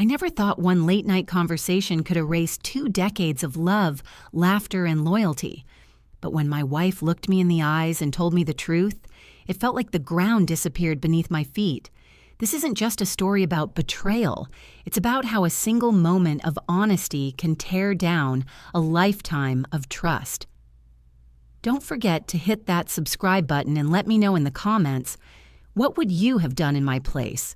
I never thought one late-night conversation could erase 2 decades of love, laughter, and loyalty. But when my wife looked me in the eyes and told me the truth, it felt like the ground disappeared beneath my feet. This isn't just a story about betrayal. It's about how a single moment of honesty can tear down a lifetime of trust. Don't forget to hit that subscribe button and let me know in the comments, what would you have done in my place?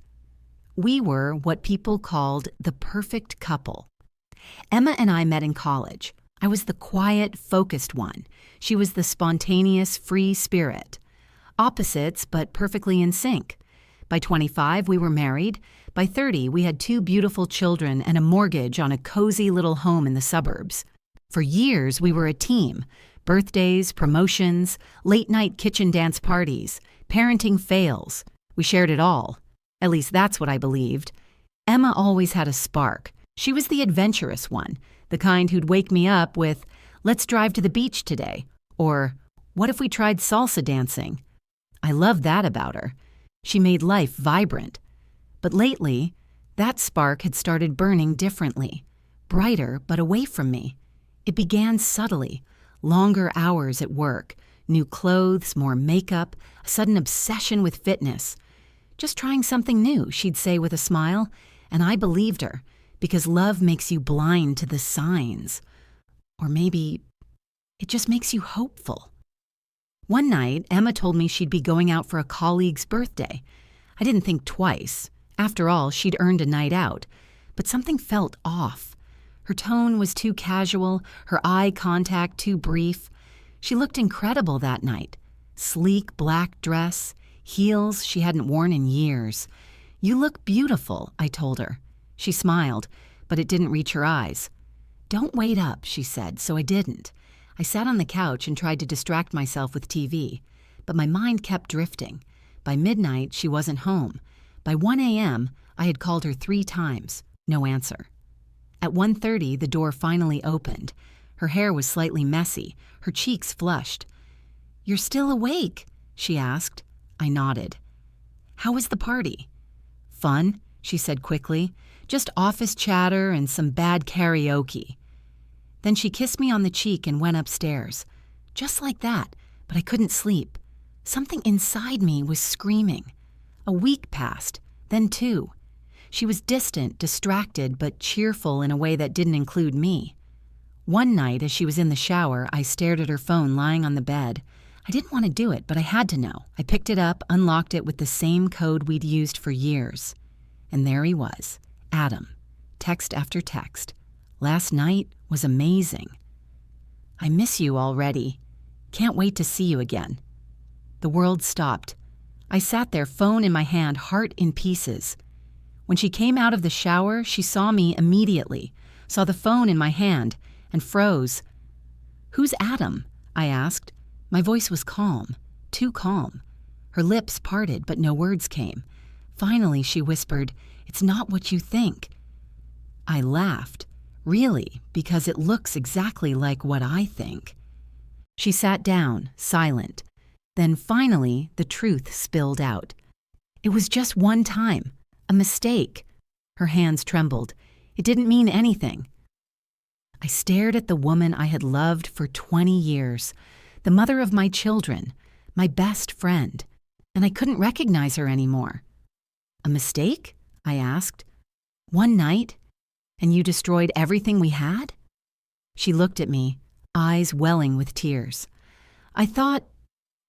We were what people called the perfect couple. Emma and I met in college. I was the quiet, focused one. She was the spontaneous, free spirit. Opposites, but perfectly in sync. By 25, we were married. By 30, we had 2 beautiful children and a mortgage on a cozy little home in the suburbs. For years, we were a team. Birthdays, promotions, late-night kitchen dance parties, parenting fails. We shared it all. At least that's what I believed. Emma always had a spark. She was the adventurous one, the kind who'd wake me up with, "Let's drive to the beach today," or, "What if we tried salsa dancing?" I loved that about her. She made life vibrant. But lately, that spark had started burning differently, brighter but away from me. It began subtly, longer hours at work, new clothes, more makeup, a sudden obsession with fitness. "Just trying something new," she'd say with a smile, and I believed her, because love makes you blind to the signs. Or maybe it just makes you hopeful. One night, Emma told me she'd be going out for a colleague's birthday. I didn't think twice. After all, she'd earned a night out. But something felt off. Her tone was too casual, her eye contact too brief. She looked incredible that night. Sleek black dress, heels she hadn't worn in years. "You look beautiful," I told her. She smiled, but it didn't reach her eyes. "Don't wait up," she said, so I didn't. I sat on the couch and tried to distract myself with TV, but my mind kept drifting. By midnight, she wasn't home. By 1 a.m., I had called her 3 times. No answer. At 1:30, the door finally opened. Her hair was slightly messy, her cheeks flushed. "You're still awake?" she asked. I nodded. "How was the party?" "Fun," she said quickly. "Just office chatter and some bad karaoke." Then she kissed me on the cheek and went upstairs. Just like that, but I couldn't sleep. Something inside me was screaming. A week passed, then 2. She was distant, distracted, but cheerful in a way that didn't include me. One night, as she was in the shower, I stared at her phone lying on the bed. I didn't want to do it, but I had to know. I picked it up, unlocked it with the same code we'd used for years. And there he was, Adam, text after text. "Last night was amazing. I miss you already. Can't wait to see you again." The world stopped. I sat there, phone in my hand, heart in pieces. When she came out of the shower, she saw me immediately, saw the phone in my hand, and froze. "Who's Adam?" I asked. My voice was calm, too calm. Her lips parted, but no words came. Finally, she whispered, "It's not what you think." I laughed. Really, because it looks exactly like what I think. She sat down, silent. Then finally, the truth spilled out. "It was just one time. A mistake." Her hands trembled. "It didn't mean anything." I stared at the woman I had loved for 20 years, the mother of my children, my best friend, and I couldn't recognize her anymore. "A mistake?" I asked. "One night? And you destroyed everything we had?" She looked at me, eyes welling with tears. "I thought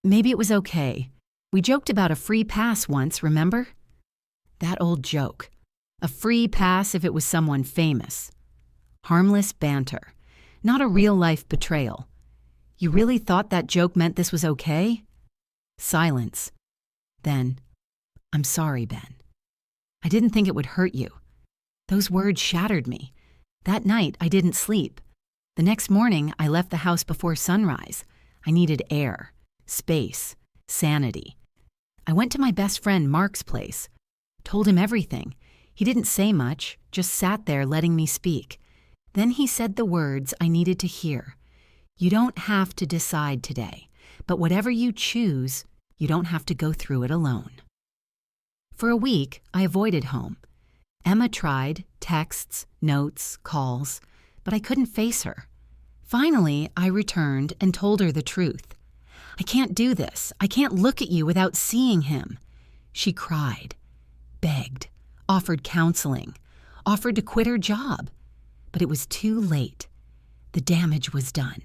maybe it was okay. We joked about a free pass once, remember?" That old joke. A free pass if it was someone famous. Harmless banter. Not a real-life betrayal. "You really thought that joke meant this was okay?" Silence. Then, "I'm sorry, Ben. I didn't think it would hurt you." Those words shattered me. That night, I didn't sleep. The next morning, I left the house before sunrise. I needed air, space, sanity. I went to my best friend Mark's place, told him everything. He didn't say much, just sat there letting me speak. Then he said the words I needed to hear. "You don't have to decide today, but whatever you choose, you don't have to go through it alone." For a week, I avoided home. Emma tried texts, notes, calls, but I couldn't face her. Finally, I returned and told her the truth. I can't do this. I can't look at you without seeing him. She cried, begged, offered counseling, offered to quit her job. But it was too late. The damage was done.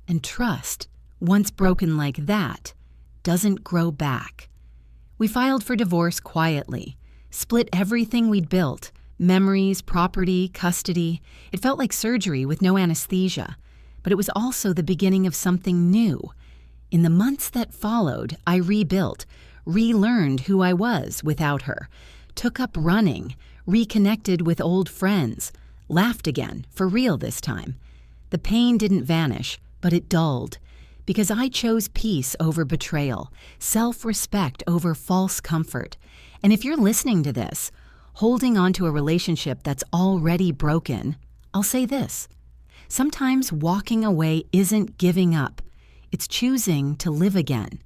And trust, once broken like that, doesn't grow back. We filed for divorce quietly, split everything we'd built, memories, property, custody. It felt like surgery with no anesthesia, but it was also the beginning of something new. In the months that followed, I rebuilt, relearned who I was without her, took up running, reconnected with old friends, laughed again, for real this time. The pain didn't vanish, but it dulled, because I chose peace over betrayal, self-respect over false comfort. And if you're listening to this, holding on to a relationship that's already broken, I'll say this. Sometimes walking away isn't giving up. It's choosing to live again.